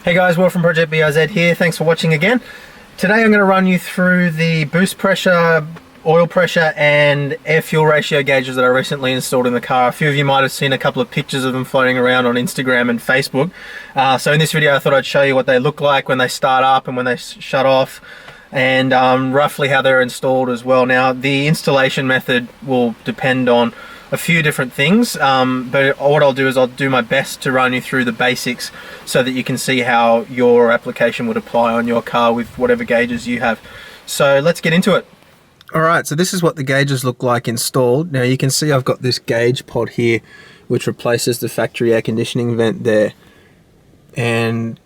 Hey guys, Will from Project BRZ here. Thanks for watching again. Today I'm going to run you through the boost pressure, oil pressure and air fuel ratio gauges that I recently installed in the car. A few of you might have seen a couple of pictures of them floating around on Instagram and Facebook. So in this video I thought I'd show you what they look like when they start up and when they shut off, and roughly how they're installed as well. Now the installation method will depend on a few different things, but what I'll do is I'll do my best to run you through the basics so that you can see how your application would apply on your car with whatever gauges you have. So let's get into it. Alright, so this is what the gauges look like installed. Now you can see I've got this gauge pod here which replaces the factory air conditioning vent there, and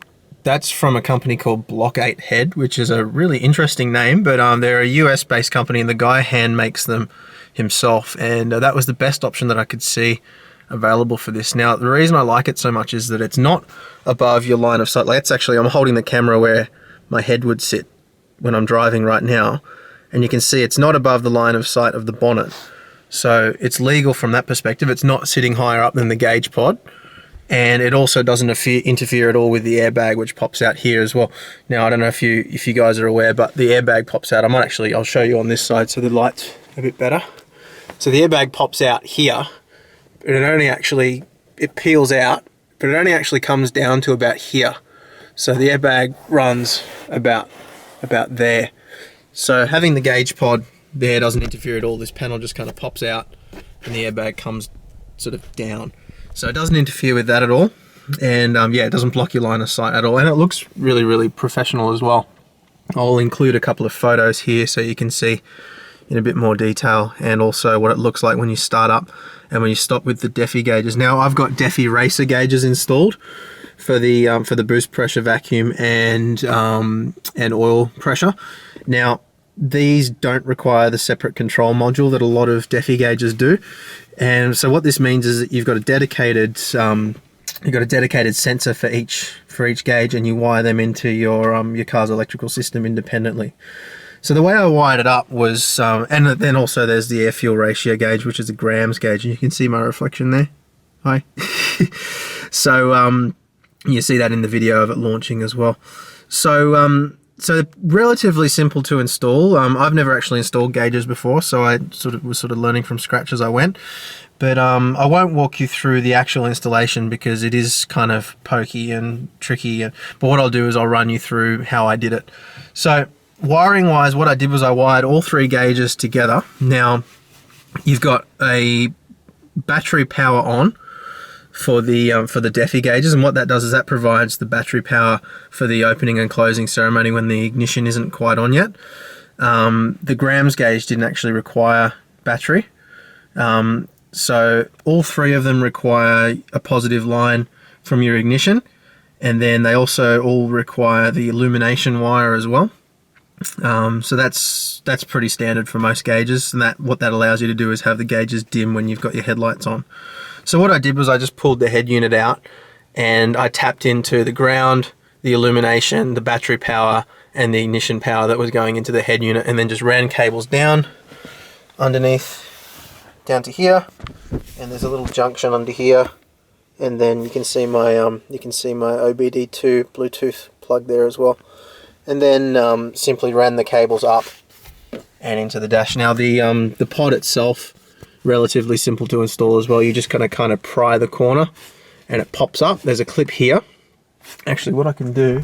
that's from a company called Block 8 Head, which is a really interesting name, but they're a US based company and the guy hand makes them himself, and that was the best option that I could see available for this. Now the reason I like it so much is that it's not above your line of sight. Like, it's actually, I'm holding the camera where my head would sit when I'm driving right now, and you can see it's not above the line of sight of the bonnet, so it's legal from that perspective. It's not sitting higher up than the gauge pod, and it also doesn't interfere at all with the airbag, which pops out here as well. Now I don't know if you guys are aware, but the airbag pops out. I'll show you on this side so the light's a bit better. So the airbag pops out here, but it peels out, but it only actually comes down to about here. So the airbag runs about there. So having the gauge pod there doesn't interfere at all. This panel just kind of pops out and the airbag comes sort of down. So it doesn't interfere with that at all. And yeah, it doesn't block your line of sight at all. And it looks really, really professional as well. I'll include a couple of photos here so you can see in a bit more detail, and also what it looks like when you start up and when you stop with the Defi gauges. Now I've got Defi racer gauges installed for the boost pressure, vacuum and oil pressure. Now these don't require the separate control module that a lot of Defi gauges do, and so what this means is that you've got a dedicated sensor for each gauge, and you wire them into your car's electrical system independently. So the way I wired it up was, and then also there's the air fuel ratio gauge, which is a grams gauge, and you can see my reflection there. Hi. So you see that in the video of it launching as well. So relatively simple to install. I've never actually installed gauges before, so I was learning from scratch as I went. But I won't walk you through the actual installation because it is kind of pokey and tricky. But what I'll do is I'll run you through how I did it. So wiring wise, what I did was I wired all three gauges together. Now you've got a battery power on for the Defi gauges, and what that does is that provides the battery power for the opening and closing ceremony when the ignition isn't quite on yet. The grams gauge didn't actually require battery, so all three of them require a positive line from your ignition, and then they also all require the illumination wire as well. So that's pretty standard for most gauges, and what that allows you to do is have the gauges dim when you've got your headlights on. So what I did was I just pulled the head unit out and I tapped into the ground, the illumination, the battery power and the ignition power that was going into the head unit, and then just ran cables down underneath down to here, and there's a little junction under here, and then you can see my OBD2 Bluetooth plug there as well. And then simply ran the cables up and into the dash. Now the pod itself, relatively simple to install as well. You just kind of pry the corner and it pops up. There's a clip here. Actually, what I can do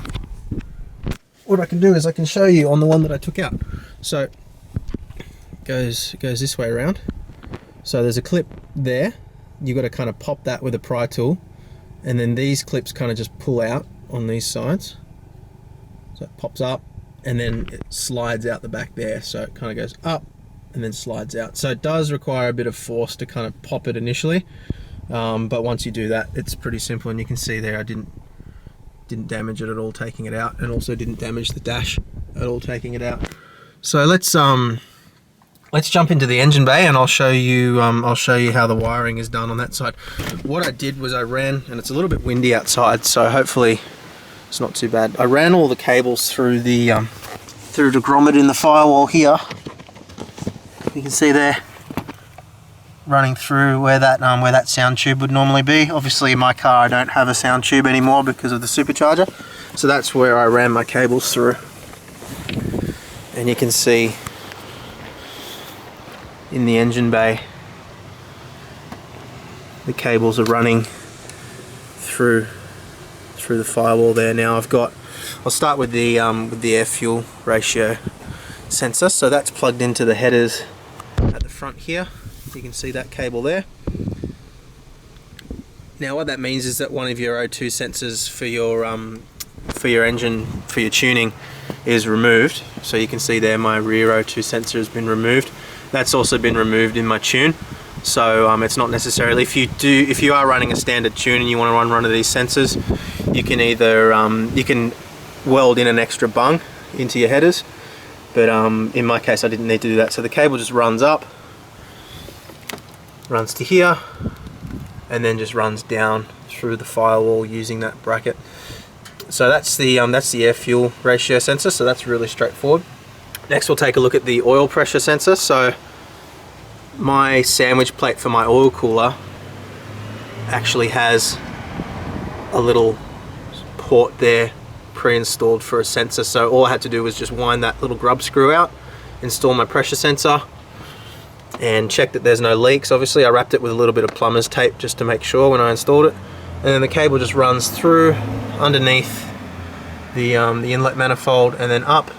is I can show you on the one that I took out. So it goes this way around. So there's a clip there. You've got to kind of pop that with a pry tool, and then these clips kind of just pull out on these sides. So it pops up and then it slides out the back there. So it kind of goes up and then slides out. So it does require a bit of force to kind of pop it initially. But once you do that, it's pretty simple, and you can see there I didn't damage it at all taking it out, and also didn't damage the dash at all taking it out. So let's jump into the engine bay and I'll show you how the wiring is done on that side. What I did was I ran, and it's a little bit windy outside, so hopefully it's not too bad. I ran all the cables through the grommet in the firewall here. You can see there, running through where that sound tube would normally be. Obviously in my car I don't have a sound tube anymore because of the supercharger, So that's where I ran my cables through, and you can see in the engine bay the cables are running through the firewall there. Now I'll start with the air fuel ratio sensor. So that's plugged into the headers at the front here. You can see that cable there. Now what that means is that one of your O2 sensors for your engine, for your tuning, is removed. So you can see there my rear O2 sensor has been removed. That's also been removed in my tune. So it's not necessarily, if you are running a standard tune and you want to run one of these sensors, you can either you can weld in an extra bung into your headers, but in my case I didn't need to do that. So the cable just runs up, runs to here, and then just runs down through the firewall using that bracket. So that's the air fuel ratio sensor, so that's really straightforward. Next we'll take a look at the oil pressure sensor. So my sandwich plate for my oil cooler actually has a little port there pre-installed for a sensor, so all I had to do was just wind that little grub screw out, install my pressure sensor, and check that there's no leaks. Obviously I wrapped it with a little bit of plumber's tape just to make sure when I installed it, and then the cable just runs through underneath the inlet manifold, and then up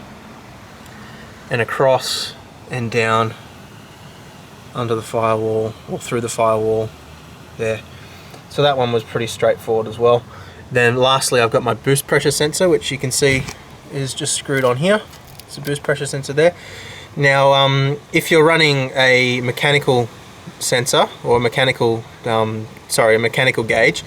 and across and down under the firewall, or through the firewall there. So that one was pretty straightforward as well. Then lastly I've got my boost pressure sensor, which you can see is just screwed on here. It's a boost pressure sensor there. Now if you're running a mechanical sensor, or a mechanical gauge,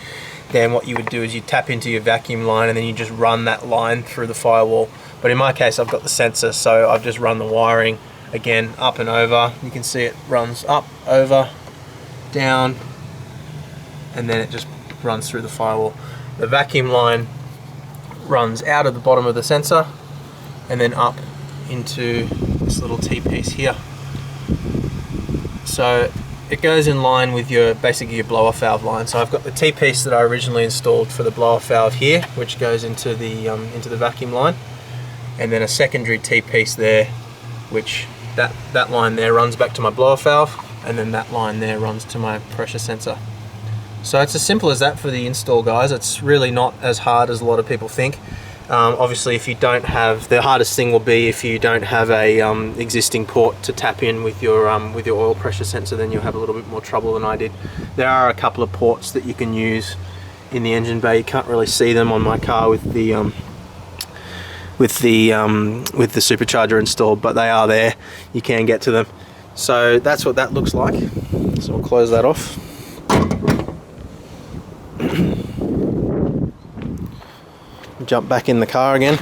then what you would do is you tap into your vacuum line and then you just run that line through the firewall. But in my case I've got the sensor, so I've just run the wiring again up and over. You can see it runs up, over, down, and then it just runs through the firewall. The vacuum line runs out of the bottom of the sensor and then up into this little T-piece here. So it goes in line with basically your blow-off valve line. So I've got the T-piece that I originally installed for the blow-off valve here, which goes into the vacuum line, and then a secondary T-piece there, which that line there runs back to my blow-off valve, and then that line there runs to my pressure sensor. So it's as simple as that for the install, guys. It's really not as hard as a lot of people think. Obviously, if you don't have, the hardest thing will be if you don't have a existing port to tap in with your oil pressure sensor, then you'll have a little bit more trouble than I did. There are a couple of ports that you can use in the engine bay. You can't really see them on my car with the supercharger installed, but they are there. You can get to them. So that's what that looks like. So we'll close that off. Jump back in the car again.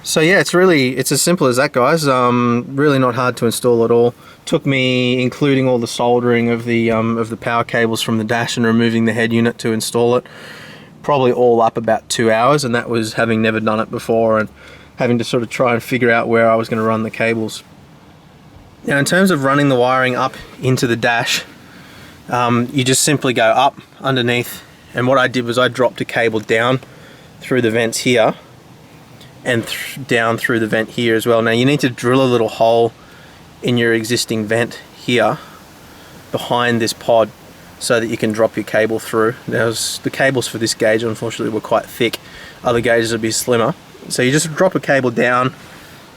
So yeah, it's as simple as that, guys. Really not hard to install at all. Took me, including all the soldering of the power cables from the dash and removing the head unit to install it, probably all up about 2 hours, and that was having never done it before and having to sort of try and figure out where I was going to run the cables. Now in terms of running the wiring up into the dash, you just simply go up underneath, and what I did was I dropped a cable down through the vents here and down through the vent here as well. Now you need to drill a little hole in your existing vent here behind this pod so that you can drop your cable through. Now the cables for this gauge unfortunately were quite thick. Other gauges would be slimmer. So you just drop a cable down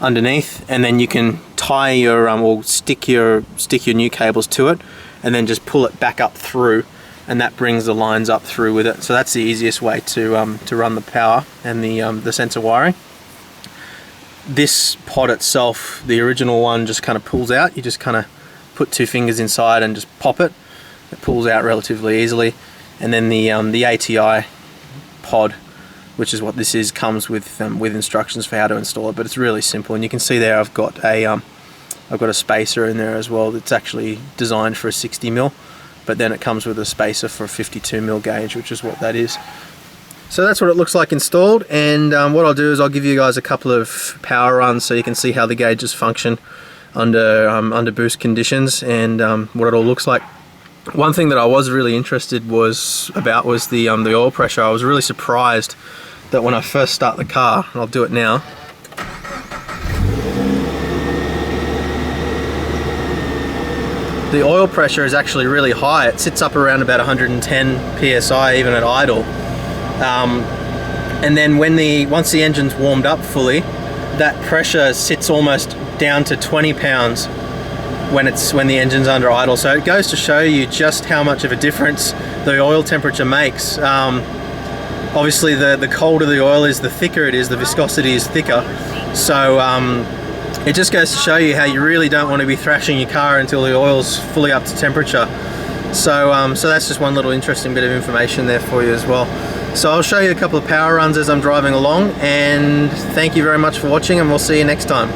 underneath, and then you can tie your or stick your new cables to it, and then just pull it back up through, and that brings the lines up through with it. So that's the easiest way to run the power and the sensor wiring. This pod itself, the original one, just kind of pulls out. You just kind of put 2 fingers inside and just pop it. It pulls out relatively easily. And then the ATI pod, which is what this is, comes with instructions for how to install it. But it's really simple, and you can see there I've got a spacer in there as well that's actually designed for a 60mm, but then it comes with a spacer for a 52mm gauge, which is what that is. So that's what it looks like installed, and what I'll do is I'll give you guys a couple of power runs so you can see how the gauges function under boost conditions, and what it all looks like. One thing that I was really interested was the oil pressure. I was really surprised that when I first start the car, and I'll do it now, the oil pressure is actually really high. It sits up around about 110 psi even at idle. And then once the engine's warmed up fully, that pressure sits almost down to 20 pounds when the engine's under idle. So it goes to show you just how much of a difference the oil temperature makes. Obviously the colder the oil is, the thicker it is, the viscosity is thicker. So it just goes to show you how you really don't want to be thrashing your car until the oil's fully up to temperature. So so that's just one little interesting bit of information there for you as well. So I'll show you a couple of power runs as I'm driving along, and thank you very much for watching, and we'll see you next time.